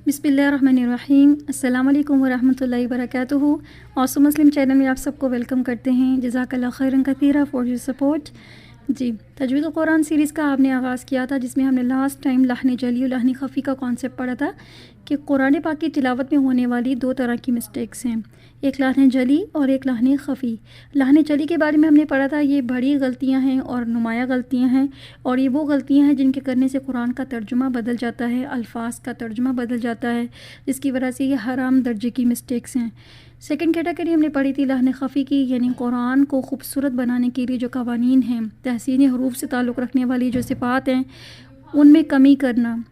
बिस्मिल्लाहिर्रहमानिर्रहीम। अस्सलाम वालेकुम वरहमतुल्लाहि वबरकातुहू। ऑसम मुस्लिम चैनल में आप सबको वेलकम करते हैं। जज़ाकल्लाह खैरन कसीरा फॉर योर सपोर्ट। जी, तजवीद कुरान सीरीज़ का आपने आगाज़ किया था, जिसमें हमने लास्ट टाइम लहन जली और लहन ख़फ़ी का कॉन्सेप्ट पढ़ा था कि कुरान पाक की तिलावत में होने वाली दो तरह की मिस्टेक्स हैं, एक लहन जली और एक लहन ख़फ़ी। लहन जली के बारे में हमने पढ़ा था, ये बड़ी गलतियां हैं और नुमाया गलतियां हैं, और ये वो गलतियां हैं जिनके करने से कुरान का तर्जुमा बदल जाता है, अल्फाज का तर्जुमा बदल जाता है, जिसकी वजह से ये हराम दर्जे की मिस्टेक्स हैं। सेकंड कैटेगरी हमने पढ़ी थी लहन ख़फ़ी की, यानी कुरान को खूबसूरत बनाने के लिए जो कवानीन हैं, तहसीन हरूफ से ताल्लुक़ रखने वाली जो सिफ़ात हैं, उनमें कमी करना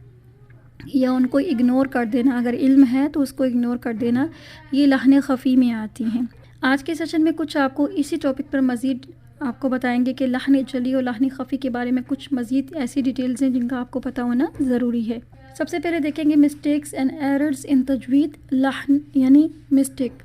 या उनको इग्नोर कर देना। अगर इल्म है तो उसको इग्नोर कर देना, ये लहन ख़फ़ी में आती हैं। आज के सेशन में कुछ आपको इसी टॉपिक पर मज़ीद आपको बताएंगे कि लहन जली और लहन ख़फ़ी के बारे में कुछ मज़ीद ऐसी डिटेल्स हैं जिनका आपको पता होना ज़रूरी है। सबसे पहले देखेंगे मिस्टेक्स एंड एरर्स इन तजवीद लहन यानी mistake.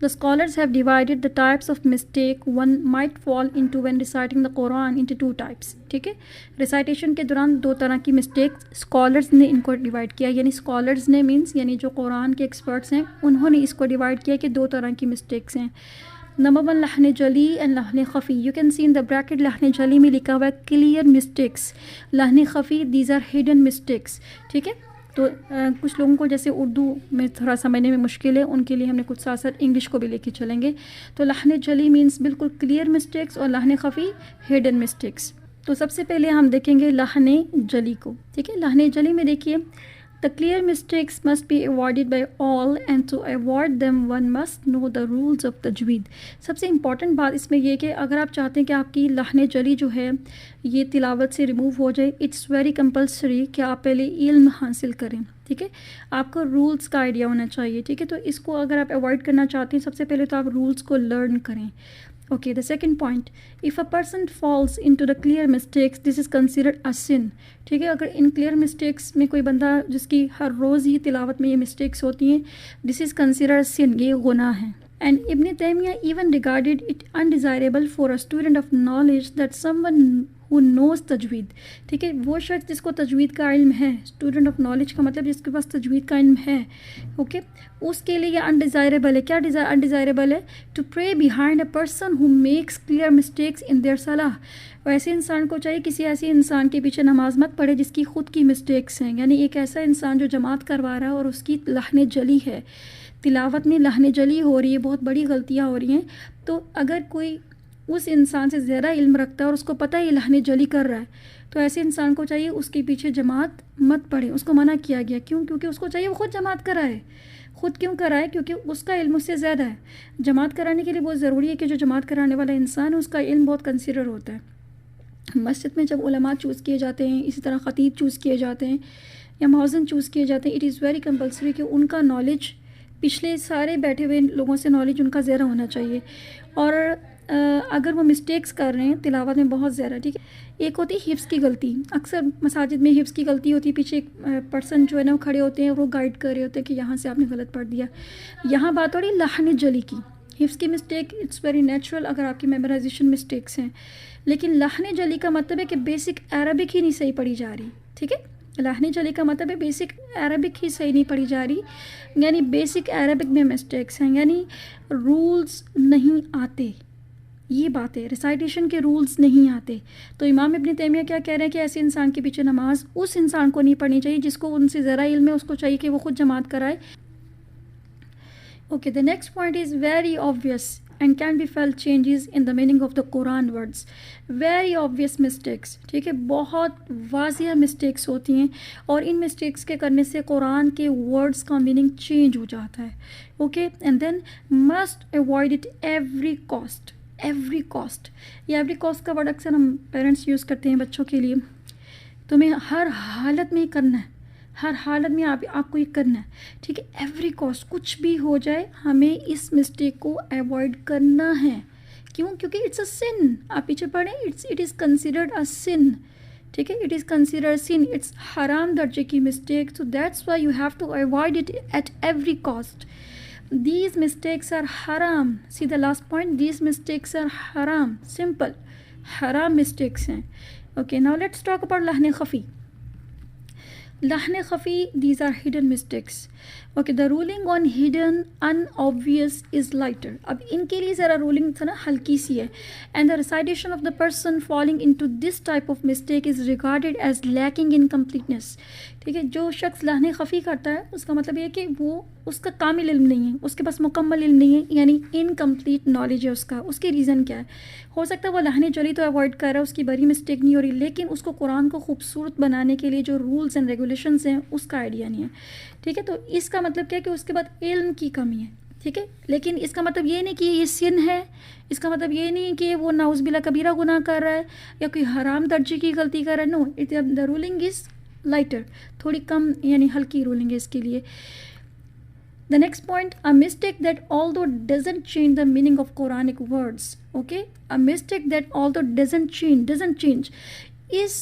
The scholars have divided the types of mistake one might fall into when reciting the Quran into two types। ठीक है, रिसाइटेशन के दौरान दो तरह की मिस्टेक स्कॉलर्स ने इनको डिवाइड किया, यानी स्कॉलर्स ने मीन्स यानी जो कुरान के एक्सपर्ट्स हैं उन्होंने इसको डिवाइड किया कि दो तरह की मिस्टेक्स हैं। नंबर वन लहन जली एंड लहन ख़फ़ी। You can see in the bracket लहन जली में लिखा हुआ है क्लियर मिस्टेक्स, लहन ख़फ़ी दीज आर हिडन मिस्टेक्स। ठीक है, तो कुछ लोगों को जैसे उर्दू में थोड़ा समझने में मुश्किल है, उनके लिए हमने कुछ साथ साथ इंग्लिश को भी लेके चलेंगे। तो लहन जली मीन्स बिल्कुल क्लियर मिस्टेक्स और लहन ख़फ़ी हिडन मिस्टेक्स। तो सबसे पहले हम देखेंगे लहन जली को। ठीक है, लहन जली में देखिए, the clear mistakes must be avoided by all and to avoid them one must know the rules of तजवीद। सबसे इम्पॉर्टेंट बात इसमें यह कि अगर आप चाहते हैं कि आपकी लहन जली जो है ये तिलावत से रिमूव हो जाए, इट्स वेरी कंपल्सरी कि आप पहले इल्म हासिल करें। ठीक है, आपको रूल्स का आइडिया होना चाहिए। ठीक है, तो इसको अगर आप अवॉइड करना चाहते हैं, सबसे पहले तो आप रूल्स को लर्न करें। Okay, the second point, if a person falls into the clear mistakes this is considered a sin. ठीक है, अगर इन क्लियर मिस्टेक्स में कोई बंदा जिसकी हर रोज़ ही तिलावत में ये मिस्टेक्स होती हैं, दिस इज़ कंसिडर्ड सिन, ये गुनाह है। And Ibn Taymiyyah even regarded it undesirable for a student of knowledge that someone who knows तजवीद। ठीक है, वो शख्स जिसको तजवीद का इल्म है, स्टूडेंट ऑफ नॉलेज का मतलब जिसके पास तजवीद का इल्म है, ओके, उसके लिए ये अनडिज़ायरेबल है। क्या अनडिज़ायरेबल है? To pray behind a person who makes clear mistakes in their सलाह। वैसे इंसान को चाहिए किसी ऐसे इंसान के पीछे नमाज मत पढ़े जिसकी ख़ुद की मिस्टेक्स हैं, यानी एक ऐसा इंसान जो जमात करवा रहा है और उसकी लहन जली है, तिलावत में लहन जली हो रही है, बहुत बड़ी गलतियाँ हो रही हैं। तो अगर कोई उस इंसान से ज़्यादा इल्म रखता है और उसको पता है ये लहन जली कर रहा है, तो ऐसे इंसान को चाहिए उसके पीछे जमात मत पढ़े। उसको मना किया गया, क्यों? क्योंकि उसको चाहिए वो ख़ुद जमात कराए। ख़ुद क्यों कराए? क्योंकि उसका इल्म उससे ज़्यादा है। जमात कराने के लिए बहुत ज़रूरी है कि जो जमात कराने वाला इंसान है उसका इल्म बहुत कंसिडर होता है। मस्जिद में जब उलमा चूज़ किए जाते हैं, इसी तरह ख़तीब चूज़ किए जाते हैं या मौज़िन चूज़ किए जाते हैं, इट इज़ वेरी कंपल्सरी कि उनका नॉलेज पिछले सारे बैठे हुए लोगों से नॉलेज उनका ज़्यादा होना चाहिए। और अगर वो मिस्टेक्स कर रहे हैं तिलावत में बहुत ज़्यादा, ठीक है। एक होती है हिफ्ज़ की गलती, अक्सर मसाजिद में हिफ्ज़ की गलती होती है, पीछे एक पर्सन जो है ना वो खड़े होते हैं, वो गाइड कर रहे होते हैं कि यहाँ से आपने गलत पढ़ दिया। यहाँ बात हो रही लहन जली की। हिफ्ज़ की मिस्टेक इट्स वेरी नेचुरल अगर आपकी मेमोराइजेशन मिस्टेक्स हैं, लेकिन लहन जली का मतलब है कि बेसिक अरबिक ही नहीं सही पढ़ी जा रही। ठीक है, लहन जली का मतलब है बेसिक अरबिक ही सही नहीं पढ़ी जा रही, यानी बेसिक अरबिक में मिस्टेक्स हैं, यानी रूल्स नहीं आते। ये बात है, रिसाइटेशन के रूल्स नहीं आते। तो इमाम इब्न तैमिया क्या कह रहे हैं कि ऐसे इंसान के पीछे नमाज उस इंसान को नहीं पढ़नी चाहिए जिसको उनसे ज़रा इल्म है, उसको चाहिए कि वो खुद जमात कराए। Okay, the next point is very obvious and can be felt changes in the meaning of the Quran words. Very obvious mistakes, ठीक है, बहुत वाज़िया मिस्टेक्स होती हैं और इन मिस्टेक्स के करने से कुरान के वर्ड्स का मीनिंग चेंज हो जाता है। Okay, and then must avoid it every cost. Every cost, ये एवरी कॉस्ट का वर्ड अक्सर हम पेरेंट्स यूज़ करते हैं बच्चों के लिए। तुम्हें हर हालत में ही करना है, हर हालत में आपको ये करना है। ठीक है, एवरी कॉस्ट, कुछ भी हो जाए हमें इस मिस्टेक को अवॉइड करना है। क्यों? क्योंकि इट्स अ सिन। आप पीछे पढ़ें, it is considered a sin. ठीक है, it is considered sin, it's हराम दर्जे की mistake. So that's why you have to avoid it at every cost. These mistakes are haram. See the last point, these mistakes are haram. Simple, haram mistakes हैं। Okay, now let's talk about लहन ख़फ़ी। lahne khafi, these are hidden mistakes. Okay, the ruling on hidden unobvious is lighter. अब इनके लिए ज़रा ruling था ना हल्की सी है. And the recitation of the person falling into this type of mistake is regarded as lacking in completeness. ठीक है, जो शख्स लहने खफ़ी करता है उसका मतलब ये है कि वो उसका कामिल इल्म नहीं है, उसके पास मुकम्मल इल्म नहीं है, यानी इनकम्प्लीट नॉलेज है उसका. उसके रीज़न क्या है? हो सकता है वो लहने जली तो अवॉइड कर रहा है, उसकी बड़ी मिस्टेक नहीं हो रही, लेकिन उसको कुरान को खूबसूरत बनाने के लिए जो रूल्स एंड रेगुलेशंस हैं उसका आइडिया नहीं है. ठीक है, तो इसका मतलब क्या है कि उसके बाद इल्म की कमी है. ठीक है, लेकिन इसका मतलब ये नहीं कि ये सिन है, इसका मतलब ये नहीं कि वो नाउज़बिल्ला कबीरा गुनाह कर रहा है या कोई हराम दर्जे की गलती कर रहा है. No, it the ruling is lighter, थोड़ी कम यानी हल्की रूलिंग है इसके लिए. The next point, a mistake that although doesn't change the meaning of Quranic words, okay, a mistake that although doesn't change is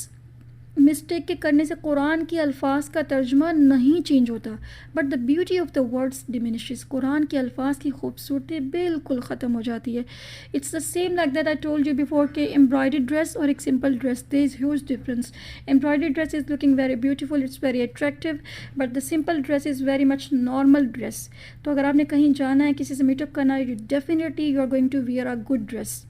mistake के करने से कुरान की अल्फाज का तर्जमा नहीं चेंज होता, but the beauty of the words diminishes. Quran के अल्फाज की खूबसूरती बिल्कुल ख़त्म हो जाती है. It's the same like that I told you before के एम्ब्रॉयडर्ड ड्रेस और एक simple dress, there is huge difference. Embroidered dress is looking very beautiful, it's very attractive, but the simple dress is very much normal dress. तो अगर आपने कहीं जाना है, किसी से मीटअप करना है, definitely you are going to wear a good dress.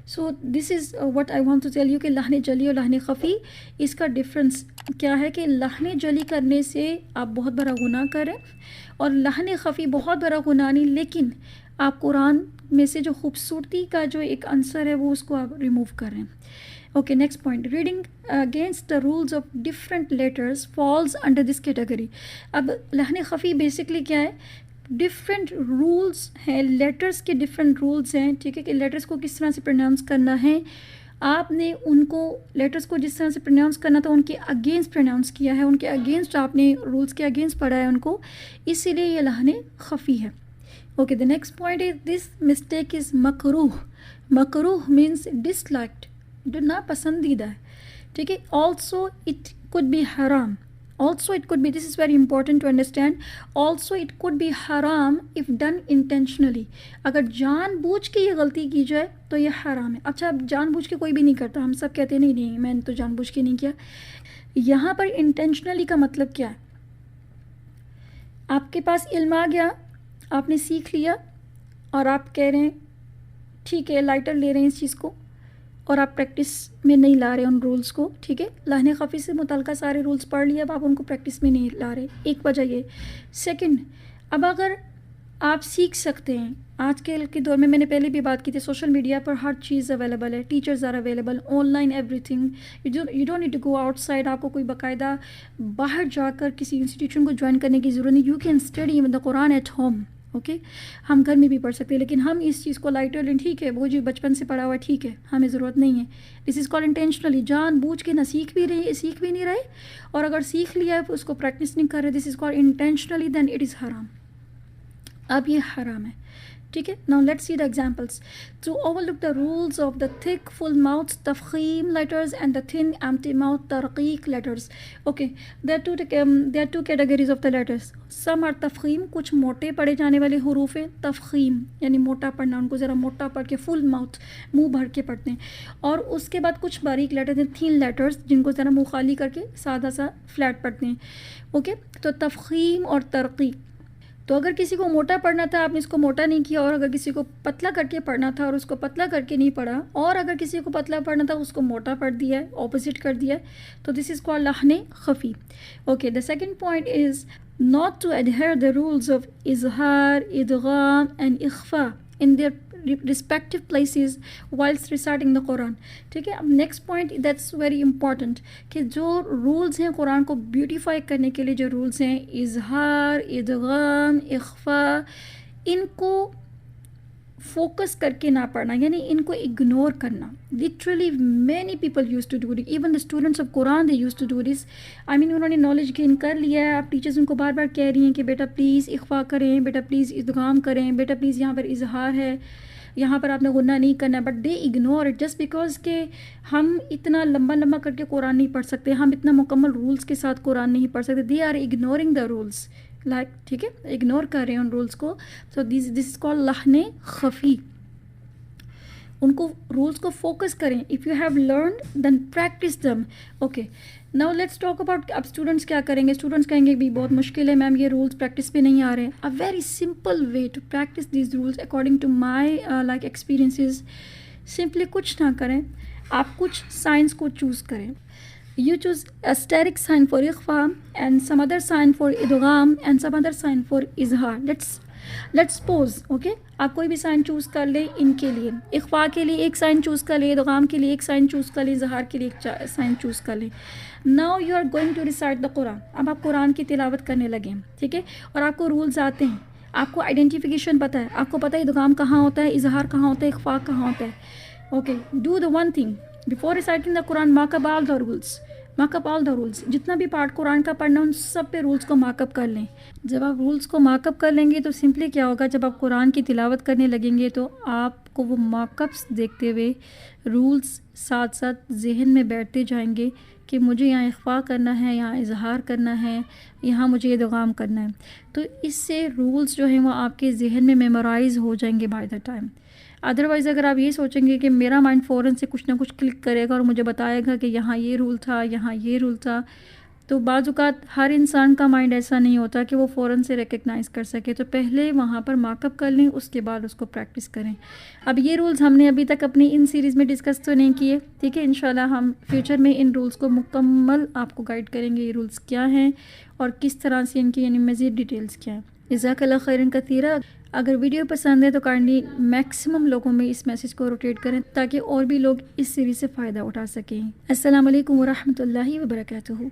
So this is what I want to tell you कि लहने जली और लहने खफ़ी, इसका डिफरेंस क्या है कि लहने जली करने से आप बहुत बड़ा गुनाह करें और लहने खफ़ी बहुत बड़ा गुनाह नहीं, लेकिन आप कुरान में से जो खूबसूरती का जो एक आंसर है वो उसको आप रिमूव करें. Okay, next point, reading against the rules of different letters falls under this category. अब लहने खफ़ी बेसिकली क्या है? डिफरेंट रूल्स हैं, लेटर्स के डिफरेंट रूल्स हैं. ठीक है, कि लेटर्स को किस तरह से प्रोनाउंस करना है, आपने उनको लेटर्स को जिस तरह से प्रोनाउंस करना था उनके अगेंस्ट प्रोनाउंस किया है, उनके अगेंस्ट आपने रूल्स के अगेंस्ट पढ़ा है उनको, इसीलिए ये लहने खफ़ी है. Okay, the next point is this mistake is मकरूह. मकरूह मीन्स डिसलाइक्ड, जो नापसंदीदा है. ठीक है, ऑल्सो इट कुड बी हराम. Also it could be, this is very important to understand, also it could be haram if done intentionally. अगर जानबूझ के ये गलती की जाए तो ये हराम है. अच्छा, अब जानबूझ के कोई भी नहीं करता, हम सब कहते हैं नहीं नहीं मैंने तो जानबूझ के नहीं किया. यहाँ पर इंटेंशनली का मतलब क्या है? आपके पास इल्म आ गया, आपने सीख लिया और आप कह रहे हैं ठीक है लाइटर ले रहे हैं इस चीज़ को, और आप प्रैक्टिस में नहीं ला रहे उन रूल्स को. ठीक है, लहने खफ़ी से मुतल्लिक़ सारे रूल्स पढ़ लिए, अब आप उनको प्रैक्टिस में नहीं ला रहे, एक वजह ये. सेकंड, अब अगर आप सीख सकते हैं, आजकल के दौर में मैंने पहले भी बात की थी, सोशल मीडिया पर हर चीज़ अवेलेबल है, teachers are available, online everything, you don't need to go outside. आपको कोई बाकायदा बाहर जाकर किसी इंस्टीट्यूशन को ज्वाइन करने की ज़रूरत नहीं. You can study even the Quran at home. Okay, हम घर में भी पढ़ सकते हैं, लेकिन हम इस चीज़ को लाइटर लें. ठीक है, वो जो बचपन से पढ़ा हुआ है ठीक है, हमें ज़रूरत नहीं है. दिस इज़ कॉल्ड इंटेंशनली, जानबूझ के ना सीख भी नहीं रहे, और अगर सीख लिया है उसको प्रैक्टिस नहीं कर रहे, this is called intentionally, then it is हराम. अब ये हराम है. ठीक है, now let's see the examples. To overlook the rules of the thick full mouth तफखीम letters and the thin empty mouth तरकीक letters. Okay, there are two categories of the letters. Some are तफखीम, कुछ मोटे पढ़े जाने वाले हरूफ हैं. तफखीम यानी मोटा पढ़ना, उनको ज़रा मोटा पढ़ के फुल माउथ मुँह भर के पढ़ते हैं. और उसके बाद कुछ बारीक लेटर्स हैं, थिन लेटर्स, जिनको ज़रा मुँह खाली करके सादा सा फ्लैट पढ़ते हैं. ओके, तो तफखीम और तरकीक. तो अगर किसी को मोटा पढ़ना था, आपने इसको मोटा नहीं किया, और अगर किसी को पतला करके पढ़ना था और उसको पतला करके नहीं पढ़ा, और अगर किसी को पतला पढ़ना था उसको मोटा पढ़ दिया है, ऑपोजिट कर दिया है, तो दिस इज़ कॉल्ड लहने खफ़ी. Okay, the second point is not to adhere the rules of izhar, idgham and ikhfa in their respective places whilst reciting the Quran. ठीक है, अब next point that's very important, कि जो rules हैं कुरान को beautify करने के लिए, जो रूल्स हैं इजहार, इदगाम, इख्फा, इनको फोकस करके ना पढ़ना, यानी इनको इग्नोर करना. Literally many people use to do it, even the students of Quran they use to do this. I mean उन्होंने नॉलेज गेन कर लिया है, आप टीचर्स उनको बार बार कह रही हैं कि बेटा प्लीज़ इख्फा करें, बेटा प्लीज़ इदगाम करें, बेटा प्लीज़ यहाँ पर इजहार है, यहाँ पर आपने गुनाह नहीं करना, but they ignore it just because के हम इतना लंबा लंबा करके कुरान नहीं पढ़ सकते, हम इतना मुकम्मल रूल्स के साथ कुरान नहीं पढ़ सकते. They are ignoring the rules, like ठीक है, इग्नोर कर रहे हैं उन रूल्स को. सो दिस इज़ कॉल्ड लहने खफ़ी. उनको रूल्स को फोकस करें. If you have learn then practice them. Okay, now let's talk about अब स्टूडेंट्स क्या करेंगे। स्टूडेंट्स कहेंगे भी बहुत मुश्किल है मैम, ये रूल्स प्रैक्टिस पे नहीं आ रहे हैं। A very simple way to practice this rules according to my like experiences, simply कुछ ना करें, आप कुछ साइंस को चूज़ करें। You choose asterisk sign for इख्फा and some other sign for idgham and some other sign for izhar. Let's suppose okay, आप कोई भी साइन चूज़ कर ले इनके लिए, इख्फा के लिए एक साइन चूज़ कर ले, इदगाम के लिए एक साइन चूज़ कर ले, इजहार के लिए एक साइन चूज़ कर ले। Now you are going to recite the Quran. अब आप कुरान की तिलावत करने लगे, ठीक है, और आपको रूल्स आते हैं, आपको आइडेंटिफिकेशन पता है, आपको पता है इदगाम कहाँ होता है, इजहार कहाँ होता है, इख्फा कहाँ होता है। Okay, do the one thing before reciting the Quran, markup all the rules, markup all the rules. जितना भी पार्ट कुरान का पढ़ना उन सब पे रूल्स को मार्कअप कर लें। जब आप रूल्स को मार्कअप कर लेंगे तो सिंपली क्या होगा, जब आप कुरान की तिलावत करने लगेंगे तो आपको वो मार्कअप्स देखते हुए रूल्स साथ साथ जहन में बैठते जाएंगे कि मुझे यहाँ इख्फा करना है, यहाँ इजहार करना है, यहाँ मुझे इदगाम करना है। तो इससे रूल्स जो हैं वो आपके जहन में मेमोराइज़ हो जाएंगे बाय द टाइम। अदरवाइज़ अगर आप ये सोचेंगे कि मेरा माइंड फ़ौरन से कुछ ना कुछ क्लिक करेगा और मुझे बताएगा कि यहाँ ये रूल था, यहाँ ये रूल था, तो बाज़ औक़ात हर इंसान का माइंड ऐसा नहीं होता कि वो फ़ौरन से रिकग्नाइज़ कर सके। तो पहले वहाँ पर मार्कअप कर लें, उसके बाद उसको प्रैक्टिस करें। अब ये रूल्स हमने अभी तक अपनी इन सीरीज़ में डिस्कस तो नहीं किए, ठीक है, इंशाल्लाह हम फ्यूचर में इन रूल्स को मुकम्मल आपको गाइड करेंगे, ये रूल्स क्या हैं और किस तरह से इनकी यानी मज़ीद डिटेल्स क्या हैं। जज़ाकल्लाह खैरन कसीरा। अगर वीडियो पसंद है तो काइंडली मैक्सिमम लोगों में इस मैसेज को रोटेट करें ताकि और भी लोग इस सीरीज़ से फ़ायदा उठा सकें। अस्सलाम वालेकुम व रहमतुल्लाहि व बरकातुहू।